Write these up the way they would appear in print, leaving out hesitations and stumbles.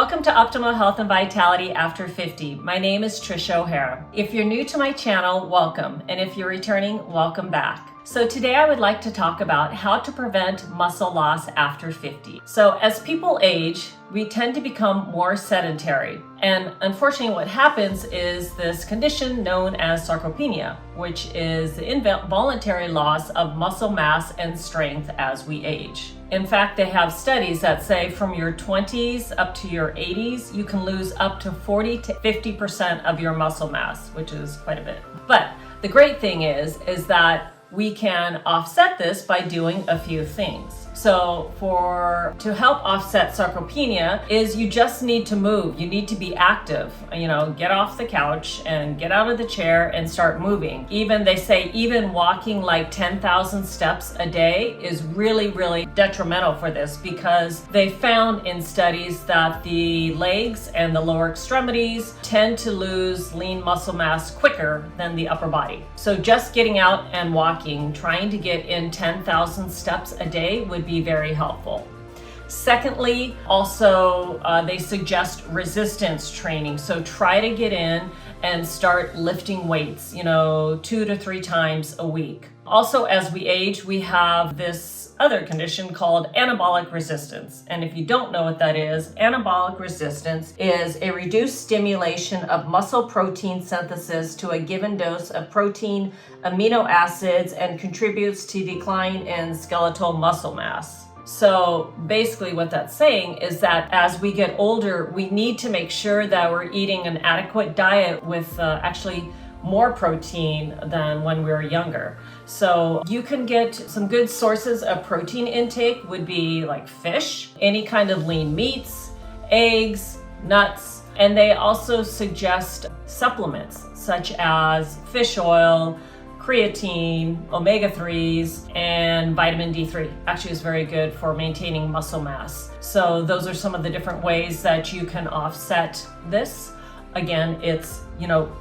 Welcome to Optimal Health and Vitality After 50. My name is Trisha O'Hara. If you're new to my channel, welcome. And if you're returning, welcome back. So today I would like to talk about how to prevent muscle loss after 50. So as people age, we tend to become more sedentary. And unfortunately what happens is this condition known as sarcopenia, which is the involuntary loss of muscle mass and strength as we age. In fact, they have studies that say from your 20s up to your 80s, you can lose up to 40 to 50% of your muscle mass, which is quite a bit. But the great thing is that we can offset this by doing a few things. So to help offset sarcopenia is you just need to move. You need to be active, get off the couch and get out of the chair and start moving. They say even walking like 10,000 steps a day is really, really detrimental for this, because they found in studies that the legs and the lower extremities tend to lose lean muscle mass quicker than the upper body. So just getting out and walking, trying to get in 10,000 steps a day would be very helpful. Secondly, also they suggest resistance training. So try to get in and start lifting weights, 2 to 3 times a week. Also, as we age, we have this other condition called anabolic resistance. And if you don't know what that is, anabolic resistance is a reduced stimulation of muscle protein synthesis to a given dose of protein amino acids and contributes to decline in skeletal muscle mass. So basically what that's saying is that as we get older, we need to make sure that we're eating an adequate diet with actually more protein than when we were younger. So you can get some good sources of protein intake would be like fish, any kind of lean meats, eggs, nuts, and they also suggest supplements such as fish oil, creatine, omega-3s, and vitamin D3. Actually is very good for maintaining muscle mass. So those are some of the different ways that you can offset this. Again, it's,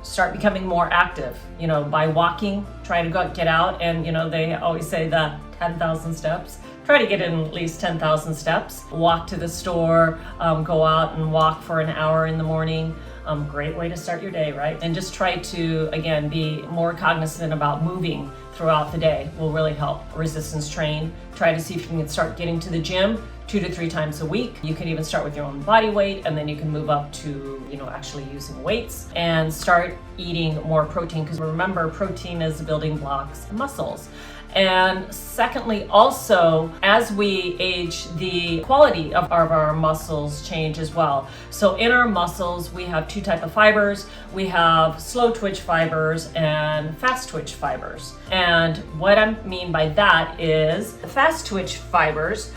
start becoming more active, by walking, try to get out. And, they always say that 10,000 steps. Try to get in at least 10,000 steps. Walk to the store, go out and walk for an hour in the morning. Great way to start your day, right? And just try to, again, be more cognizant about moving throughout the day will really help. Resistance train. Try to see if you can start getting to the gym 2 to 3 times a week. You can even start with your own body weight, and then you can move up to, actually using weights and start eating more protein, because remember, protein is building blocks of muscles. And secondly, also, as we age, the quality of our muscles change as well. So in our muscles, we have 2 types of fibers. We have slow twitch fibers and fast twitch fibers. And what I mean by that is the fast twitch fibers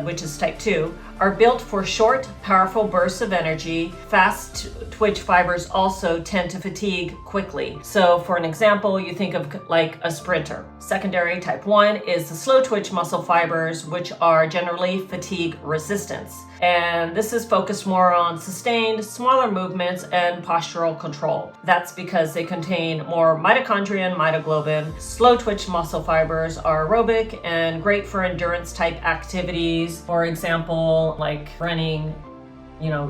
which is type 2, are built for short, powerful bursts of energy. Fast twitch fibers also tend to fatigue quickly. So for an example, you think of like a sprinter. Secondary type 1 is the slow twitch muscle fibers, which are generally fatigue resistance. And this is focused more on sustained, smaller movements and postural control. That's because they contain more mitochondria and myoglobin. Slow twitch muscle fibers are aerobic and great for endurance type activities. For example, like running,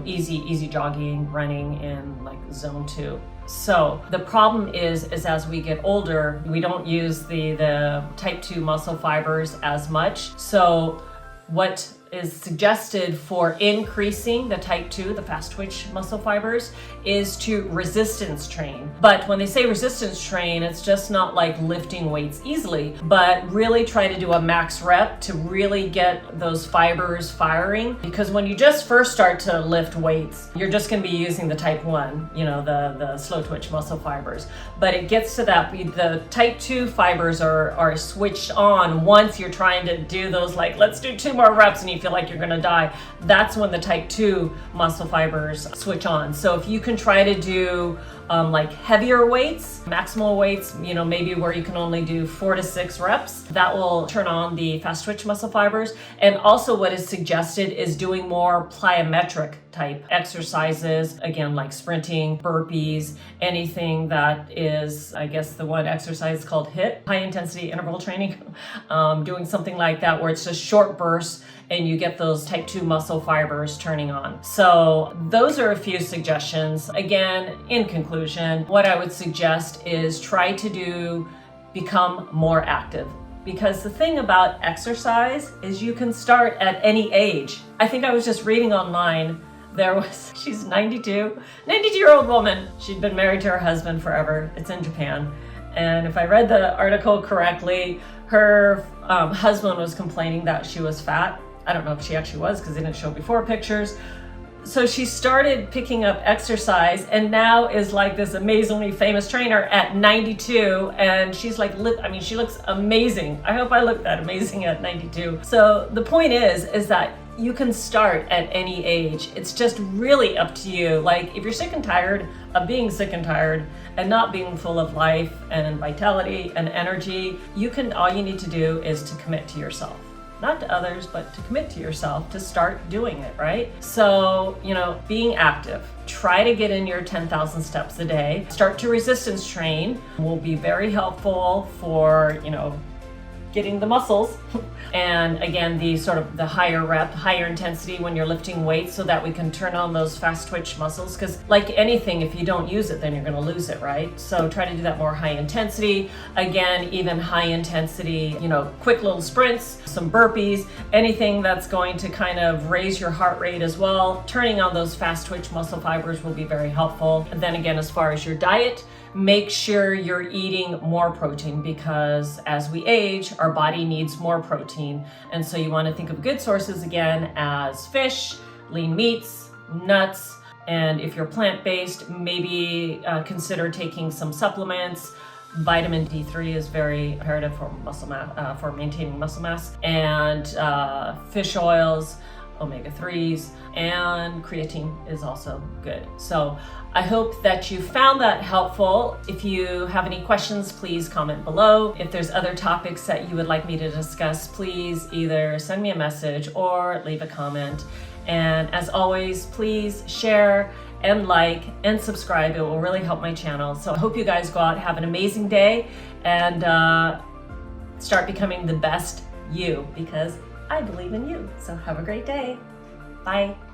easy jogging, running in like zone 2. So the problem is as we get older, we don't use the type 2 muscle fibers as much. So what is suggested for increasing the type 2, the fast twitch muscle fibers, is to resistance train. But when they say resistance train, it's just not like lifting weights easily, but really try to do a max rep to really get those fibers firing. Because when you just first start to lift weights, you're just going to be using the type 1, the slow twitch muscle fibers. But it gets to that, the type 2 fibers are switched on once you're trying to do those, like, let's do 2 more reps, and you feel like you're going to die. That's when the type 2 muscle fibers switch on. So if you can try to do like heavier weights, maximal weights, maybe where you can only do 4 to 6 reps, that will turn on the fast twitch muscle fibers. And also what is suggested is doing more plyometric type exercises, again, like sprinting, burpees, anything that is, I guess the one exercise called HIIT, high intensity interval training, doing something like that where it's just short bursts and you get those type 2 muscle fibers turning on. So those are a few suggestions. Again, in conclusion, what I would suggest is try to become more active. Because the thing about exercise is you can start at any age. I think I was just reading online, she's 92-year-old woman. She'd been married to her husband forever. It's in Japan. And if I read the article correctly, her husband was complaining that she was fat. I don't know if she actually was because they didn't show before pictures. So she started picking up exercise and now is like this amazingly famous trainer at 92. And she's like, she looks amazing. I hope I look that amazing at 92. So the point is that you can start at any age. It's just really up to you. Like if you're sick and tired of being sick and tired and not being full of life and vitality and energy, all you need to do is to commit to yourself. Not to others, but to commit to yourself to start doing it, right? So, being active. Try to get in your 10,000 steps a day. Start to resistance train will be very helpful for, getting the muscles. And again, the higher rep, higher intensity when you're lifting weights so that we can turn on those fast twitch muscles. Because like anything, if you don't use it, then you're going to lose it, right? So try to do that more high intensity. Again, even high intensity, quick little sprints, some burpees, anything that's going to kind of raise your heart rate as well. Turning on those fast twitch muscle fibers will be very helpful. And then again, as far as your diet, make sure you're eating more protein because as we age, our body needs more protein. And so you want to think of good sources again as fish, lean meats, nuts, and if you're plant-based, maybe consider taking some supplements. Vitamin D3 is very imperative for for maintaining muscle mass, and fish oils, omega-3s, and creatine is also good. So I hope that you found that helpful. If you have any questions, please comment below. If there's other topics that you would like me to discuss, please either send me a message or leave a comment. And as always, please share and like and subscribe. It will really help my channel. So I hope you guys go out, have an amazing day, and start becoming the best you, because I believe in you. So have a great day. Bye.